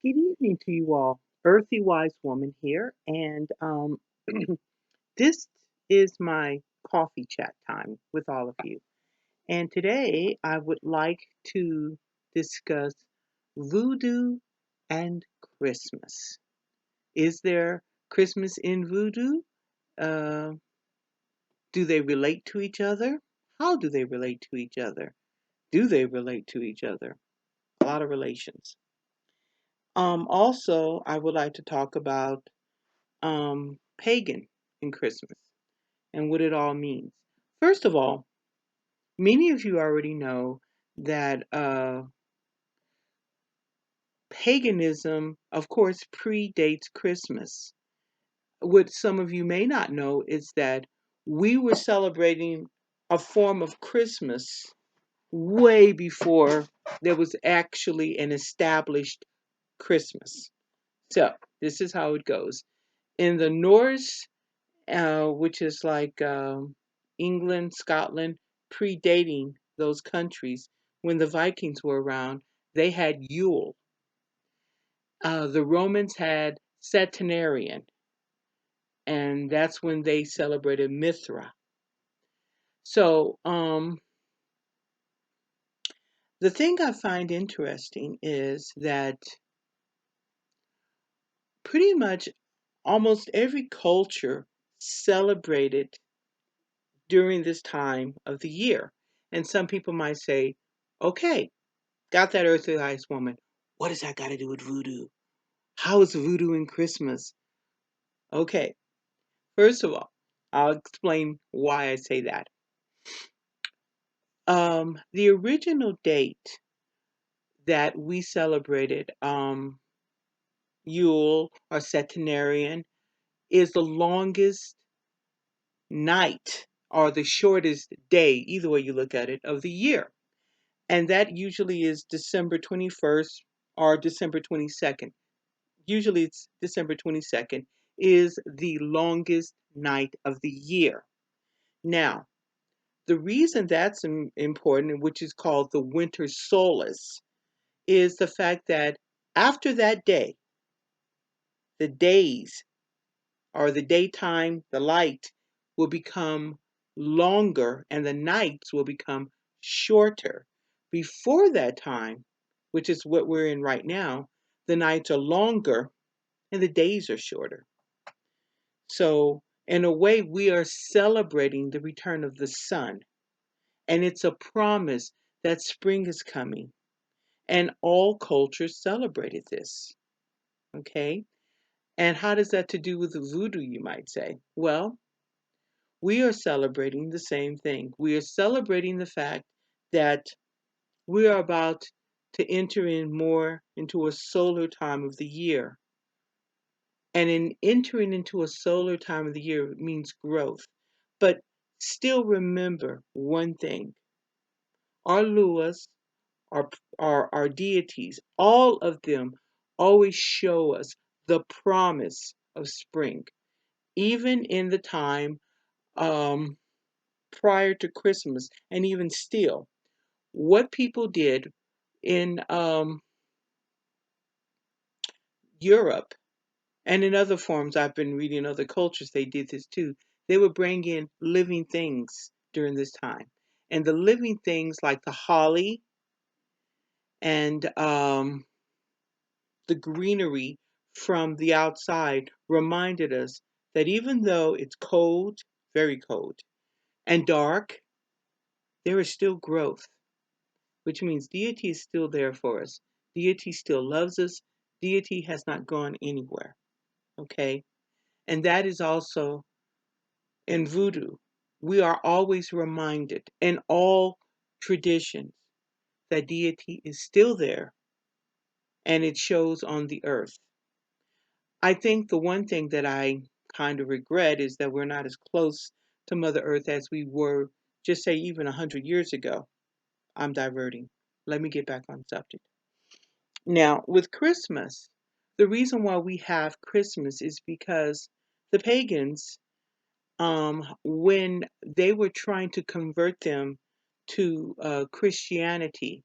Good evening to you all. Earthy Wise Woman here, and this is my coffee chat time with all of you. And today I would like to discuss voodoo and Christmas. Is there Christmas in voodoo? Uh, do they relate to each other? How do they relate to each other? Do they relate to each other? A lot of relations. Also, I would like to talk about pagan in Christmas and what it all means. First of all, many of you already know that paganism, of course, predates Christmas. What some of you may not know is that we were celebrating a form of Christmas way before there was actually an established Christmas. So, this is how it goes. In the Norse, which is like England, Scotland, predating those countries. When the Vikings were around, they had Yule. The Romans had Saturnian, and that's when they celebrated Mithra. So, the thing I find interesting is that pretty much almost every culture celebrated during this time of the year. And some people might say, okay, got that earthly eyes woman. What does that got to do with voodoo? How is voodoo in Christmas? Okay, first of all, I'll explain why I say that. The original date that we celebrated Yule or Centenarian is the longest night or the shortest day, either way you look at it, of the year. And that usually is December 21st or December 22nd. Usually it's December 22nd, is the longest night of the year. Now, the reason that's important, which is called the winter solace, is the fact that after that day, the days or the daytime, the light will become longer and the nights will become shorter. Before that time, which is what we're in right now, the nights are longer and the days are shorter. So, in a way, we are celebrating the return of the sun, and it's a promise that spring is coming. And all cultures celebrated this. Okay? And how does that to do with the voodoo, you might say? Well, we are celebrating the same thing. We are celebrating the fact that we are about to enter in more into a solar time of the year. And in entering into a solar time of the year means growth. But still remember one thing. Our luas, our deities, all of them always show us the promise of spring. Even in the time um, prior to Christmas, and even still, what people did in Europe and in other forms, I've been reading other cultures, they did this too. They would bring in living things during this time. And the living things like the holly and the greenery from the outside reminded us that even though it's cold, very cold, and dark, there is still growth, which means deity is still there for us. Deity still loves us. Deity has not gone anywhere. Okay? And that is also in voodoo. We are always reminded in all traditions that deity is still there and it shows on the earth. I think the one thing that I kind of regret is that we're not as close to Mother Earth as we were, just say, even 100 years ago. I'm diverting. Let me get back on subject. Now, with Christmas, the reason why we have Christmas is because the pagans, when they were trying to convert them to Christianity,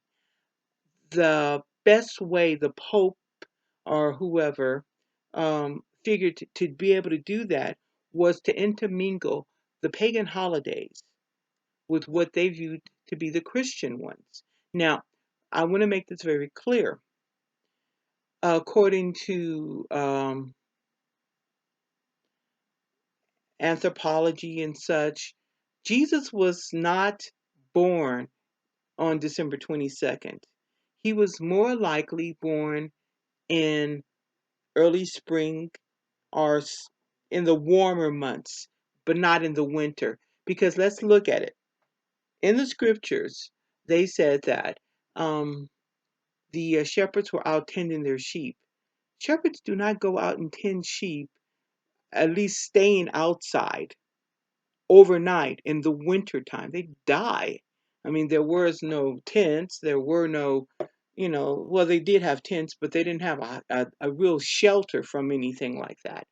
the best way the Pope or whoever figured to be able to do that was to intermingle the pagan holidays with what they viewed to be the Christian ones. Now, I want to make this very clear. According to anthropology and such, Jesus was not born on December 22nd. He was more likely born in early spring or in the warmer months, but not in the winter. Because let's look at it. In the scriptures, they said that the shepherds were out tending their sheep. Shepherds do not go out and tend sheep, at least staying outside overnight in the winter time. They die. I mean, there was no tents. There were no, well, they did have tents, but they didn't have a real shelter from anything like that.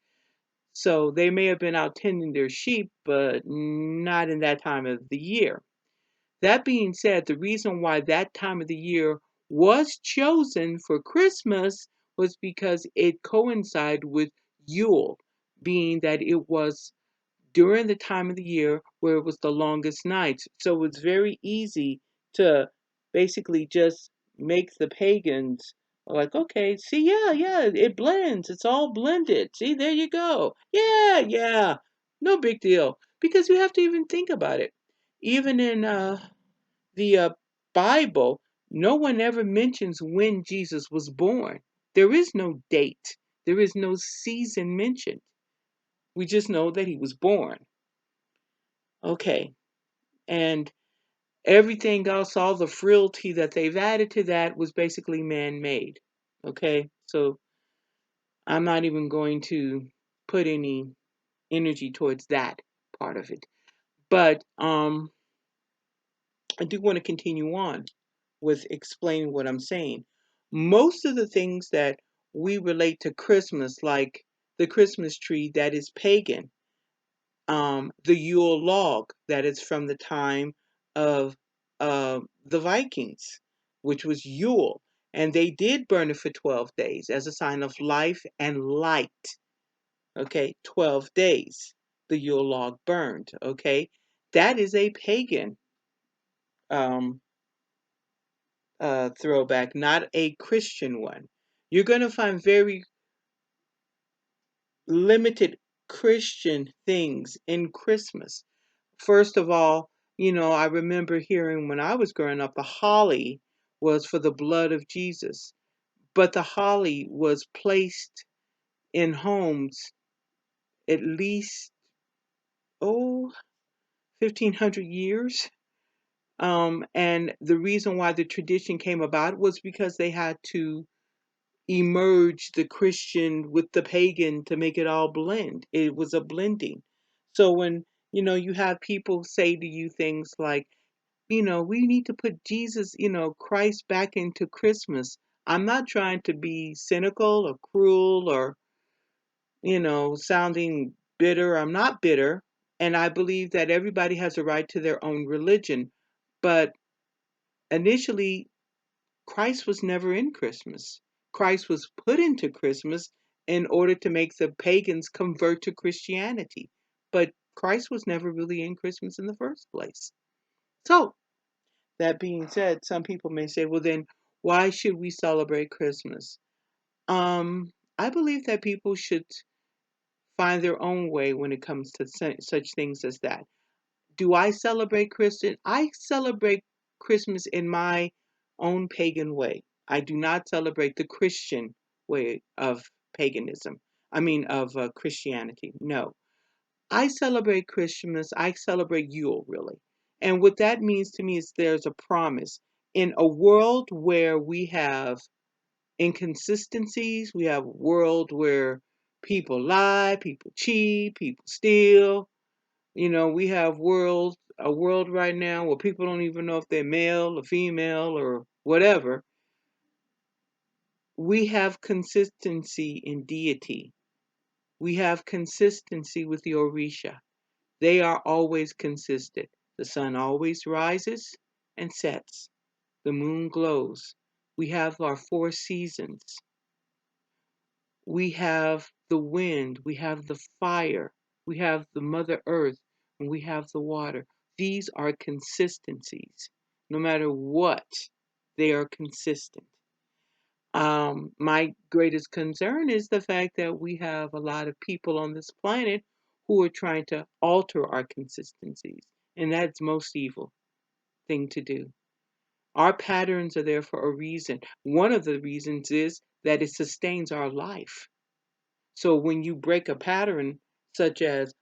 So they may have been out tending their sheep, but not in that time of the year. That being said, the reason why that time of the year was chosen for Christmas was because it coincided with Yule, being that it was during the time of the year where it was the longest nights. So it's very easy to basically just make the pagans like, okay, see, yeah, it blends. It's all blended. See, there you go. Yeah, no big deal. Because you have to even think about it. Even in the Bible, no one ever mentions when Jesus was born. There is no date. There is no season mentioned. We just know that he was born. Okay. And everything else, all the frailty that they've added to that was basically man-made. Okay. So I'm not even going to put any energy towards that part of it. But I do want to continue on with explaining what I'm saying. Most of the things that we relate to Christmas, like the Christmas tree that is pagan, the Yule log that is from the time of the Vikings, which was Yule. And they did burn it for 12 days as a sign of life and light. Okay, 12 days the Yule log burned. Okay, that is a pagan um, throwback, not a Christian one. You're going to find very limited Christian things in Christmas. First of all, I remember hearing when I was growing up, the holly was for the blood of Jesus, but the holly was placed in homes at least, oh, 1,500 years. And the reason why the tradition came about was because they had to emerge the Christian with the pagan to make it all blend. It was a blending. So when, you have people say to you things like, we need to put Jesus, Christ back into Christmas. I'm not trying to be cynical or cruel or, sounding bitter. I'm not bitter. And I believe that everybody has a right to their own religion. But initially, Christ was never in Christmas. Christ was put into Christmas in order to make the pagans convert to Christianity. But Christ was never really in Christmas in the first place. So, that being said, some people may say, well, then why should we celebrate Christmas? I believe that people should find their own way when it comes to such things as that. Do I celebrate Christian? I celebrate Christmas in my own pagan way. I do not celebrate the Christian way of paganism. I mean, of Christianity. No. I celebrate Christmas. I celebrate Yule, really. And what that means to me is there's a promise. In a world where we have inconsistencies, we have a world where people lie, people cheat, people steal. We have a world right now where people don't even know if they're male or female or whatever. We have consistency in deity. We have consistency with the Orisha. They are always consistent. The sun always rises and sets. The moon glows. We have our 4 seasons. We have the wind, we have the fire, we have the Mother Earth, and we have the water. These are consistencies. No matter what, they are consistent. My greatest concern is the fact that we have a lot of people on this planet who are trying to alter our consistencies, and that's most evil thing to do. Our patterns are there for a reason. One of the reasons is that it sustains our life. So when you break a pattern, such as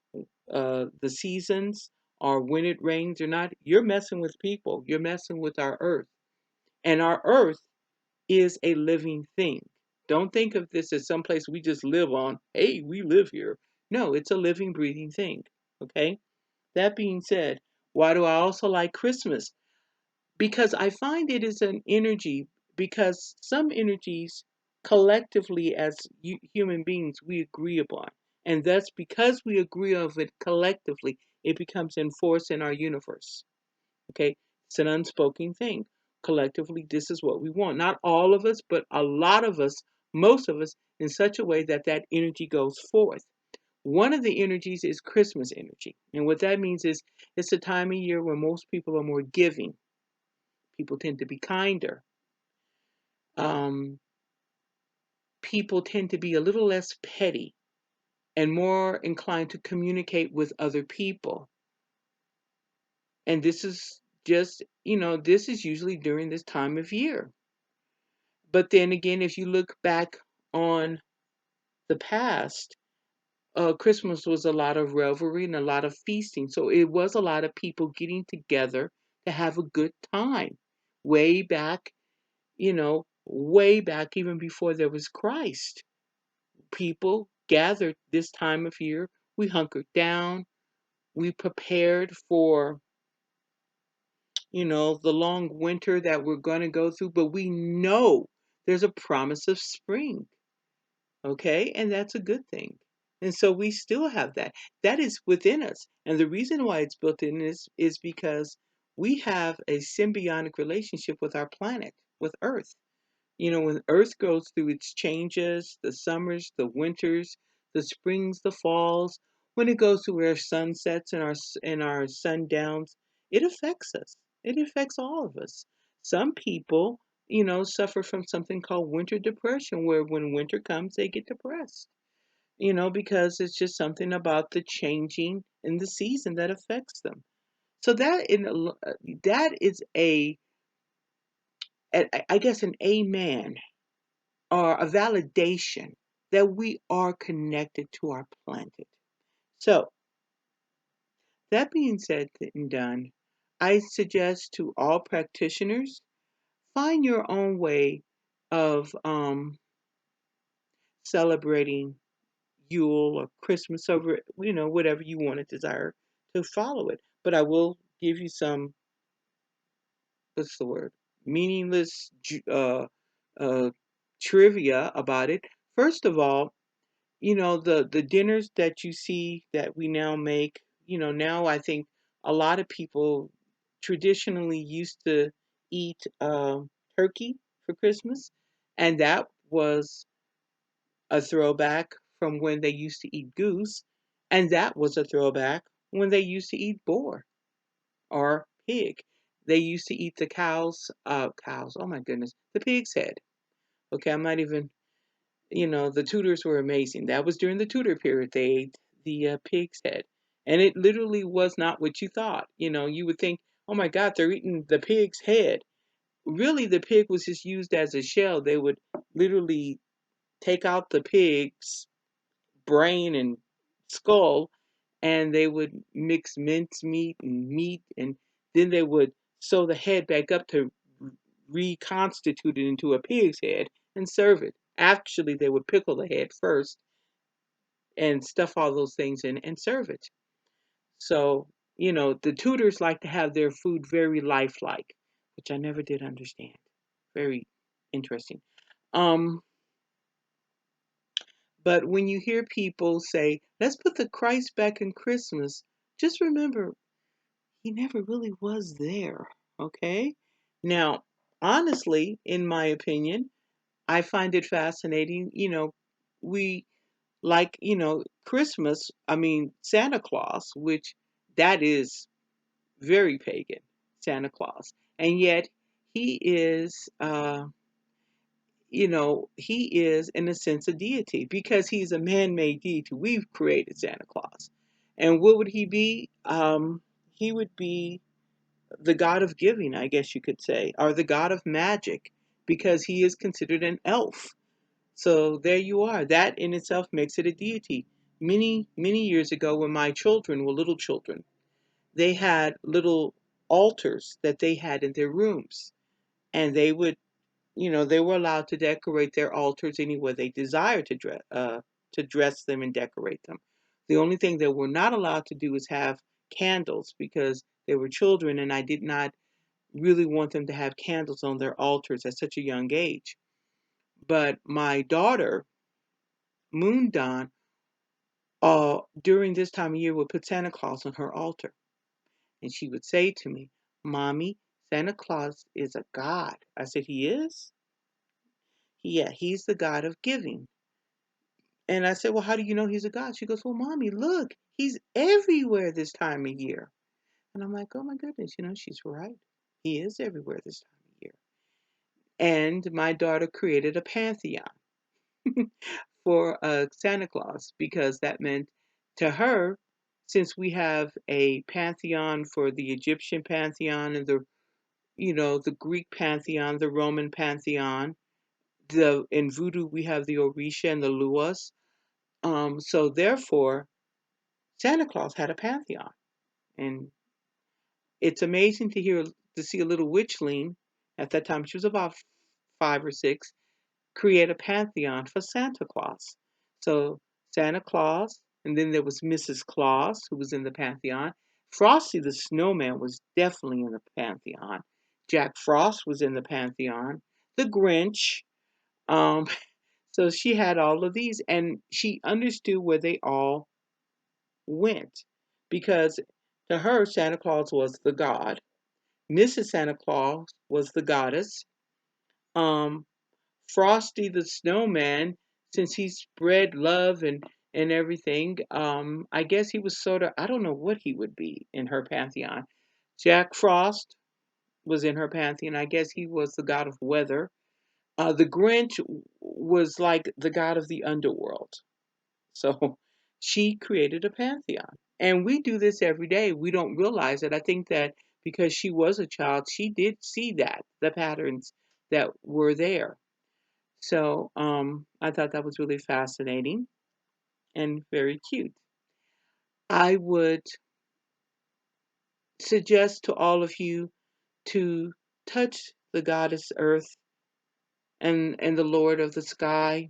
the seasons or when it rains or not, you're messing with people. You're messing with our earth. And our earth is a living thing. Don't think of this as someplace we just live on. Hey, we live here. No, it's a living, breathing thing. Okay? That being said, why do I also like Christmas? Because I find it is an energy, because some energies collectively as human beings we agree upon. And thus, because we agree of it collectively, it becomes enforced in our universe. Okay? It's an unspoken thing. Collectively, this is what we want. Not all of us, but a lot of us, most of us, in such a way that that energy goes forth. One of the energies is Christmas energy. And what that means is it's a time of year where most people are more giving. People tend to be kinder. Um, People tend to be a little less petty and more inclined to communicate with other people. And this is just, this is usually during this time of year. But then again, if you look back on the past, Christmas was a lot of revelry and a lot of feasting. So it was a lot of people getting together to have a good time. Way back, way back even before there was Christ. People gathered this time of year. We hunkered down. We prepared for, the long winter that we're going to go through, but we know there's a promise of spring. Okay? And that's a good thing. And so we still have that. That is within us. And the reason why it's built in is because we have a symbiotic relationship with our planet, with Earth. When Earth goes through its changes, the summers, the winters, the springs, the falls, when it goes through our sunsets and our sundowns, it affects us. It affects all of us. Some people, suffer from something called winter depression, where when winter comes, they get depressed. Because it's just something about the changing in the season that affects them. So that is I guess an amen or a validation that we are connected to our planet. So, that being said and done, I suggest to all practitioners find your own way of celebrating Yule or Christmas over, whatever you want to desire to follow it. But I will give you some, what's the word? Meaningless uh, trivia about it. First of all, the dinners that you see that we now make, now I think a lot of people traditionally used to eat turkey for Christmas, and that was a throwback from when they used to eat goose, and that was a throwback when they used to eat boar or pig. They used to eat the cows, oh my goodness, the pig's head. Okay, I'm not even, the Tudors were amazing. That was during the Tudor period. They ate the pig's head. And it literally was not what you thought. You would think, oh my God, they're eating the pig's head. Really, the pig was just used as a shell. They would literally take out the pig's brain and skull, and they would mix mincemeat and meat, and then they would sew the head back up to reconstitute it into a pig's head and serve it. Actually, they would pickle the head first and stuff all those things in and serve it. So, the Tudors like to have their food very lifelike, which I never did understand. Very interesting. Um, but when you hear people say, let's put the Christ back in Christmas, just remember, he never really was there. Okay? Now, honestly, in my opinion, I find it fascinating, we like, Christmas, I mean, Santa Claus, which that is very pagan, Santa Claus. And yet he is, he is in a sense a deity because he's a man-made deity. We've created Santa Claus. And what would he be? He would be the god of giving, I guess you could say, or the god of magic because he is considered an elf. So there you are. That in itself makes it a deity. Many, many years ago, when my children were little children, they had little altars that they had in their rooms. And they were allowed to decorate their altars any way they desired to dress them and decorate them. The only thing they were not allowed to do is have candles because they were children and I did not really want them to have candles on their altars at such a young age. But my daughter, Moon Dawn, during this time of year would put Santa Claus on her altar. And she would say to me, Mommy, Santa Claus is a god. I said, he is? Yeah, he's the god of giving. And I said, well, how do you know he's a god? She goes, well, Mommy, look, he's everywhere this time of year. And I'm like, oh my goodness, she's right. He is everywhere this time of year. And my daughter created a pantheon for Santa Claus because that meant to her, since we have a pantheon for the Egyptian pantheon and the Greek pantheon, the Roman pantheon, in Voodoo we have the Orisha and the Luas. So therefore, Santa Claus had a pantheon, and it's amazing to see a little witchling. At that time, she was about 5 or 6. Create a pantheon for Santa Claus. So Santa Claus, and then there was Mrs. Claus, who was in the pantheon. Frosty the Snowman was definitely in the pantheon. Jack Frost was in the pantheon. The Grinch. Um, so she had all of these, and she understood where they all went, because to her Santa Claus was the god. Mrs. Santa Claus was the goddess. Um, Frosty the Snowman, since he spread love and everything, I guess he was sort of, I don't know what he would be in her pantheon. Jack Frost was in her pantheon. I guess he was the god of weather. The Grinch was like the god of the underworld. So she created a pantheon. And we do this every day. We don't realize it. I think that because she was a child, she did see the patterns that were there. So I thought that was really fascinating and very cute. I would suggest to all of you to touch the goddess earth and the Lord of the sky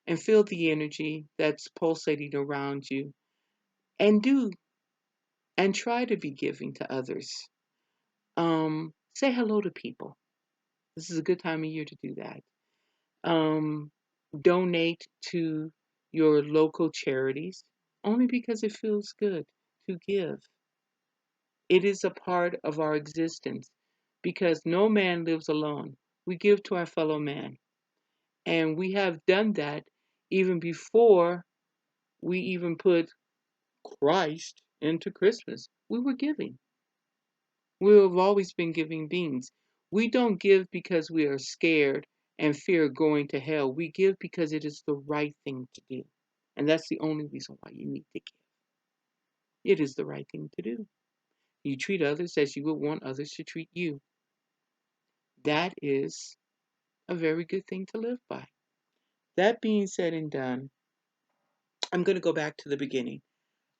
and feel the energy that's pulsating around you and try to be giving to others. Say hello to people. This is a good time of year to do that. Um, Donate to your local charities only because it feels good to give. It is a part of our existence because no man lives alone. We give to our fellow man. And we have done that even before we even put Christ into Christmas. We were giving. We have always been giving beings. We don't give because we are scared and fear going to hell. We give because it is the right thing to do. And that's the only reason why you need to give. It is the right thing to do. You treat others as you would want others to treat you. That is a very good thing to live by. That being said and done, I'm going to go back to the beginning.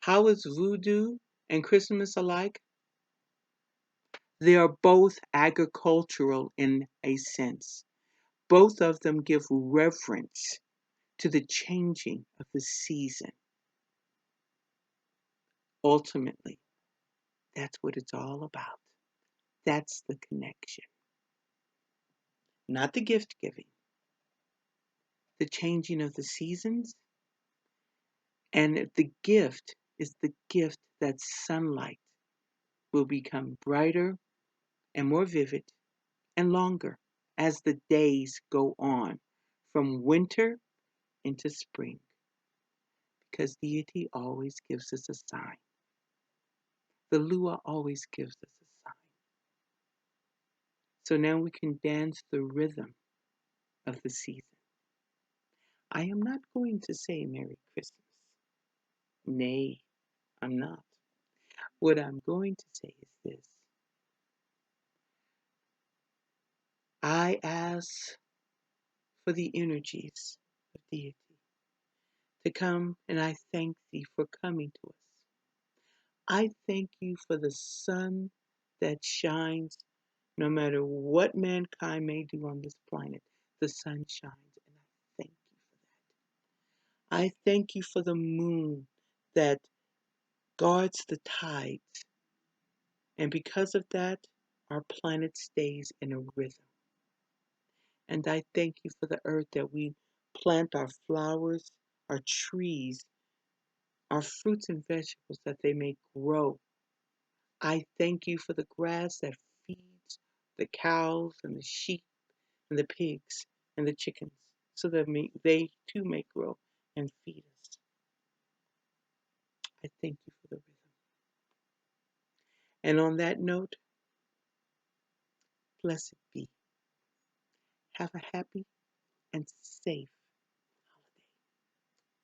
How is voodoo and Christmas alike? They are both agricultural in a sense. Both of them give reverence to the changing of the season. Ultimately, that's what it's all about. That's the connection. Not the gift giving, the changing of the seasons. And the gift is the gift that sunlight will become brighter and more vivid and longer as the days go on from winter into spring, because deity always gives us a sign. The Lua always gives us a sign. So now we can dance the rhythm of the season. I am not going to say Merry Christmas. Nay, I'm not. What I'm going to say is this. I ask for the energies of deity to come, and I thank thee for coming to us. I thank you for the sun that shines no matter what mankind may do on this planet. The sun shines, and I thank you for that. I thank you for the moon that guards the tides, and because of that, our planet stays in a rhythm. And I thank you for the earth that we plant our flowers, our trees, our fruits and vegetables that they may grow. I thank you for the grass that feeds the cows and the sheep and the pigs and the chickens so that they too may grow and feed us. I thank you for the rhythm. And on that note, blessed be. Have a happy and safe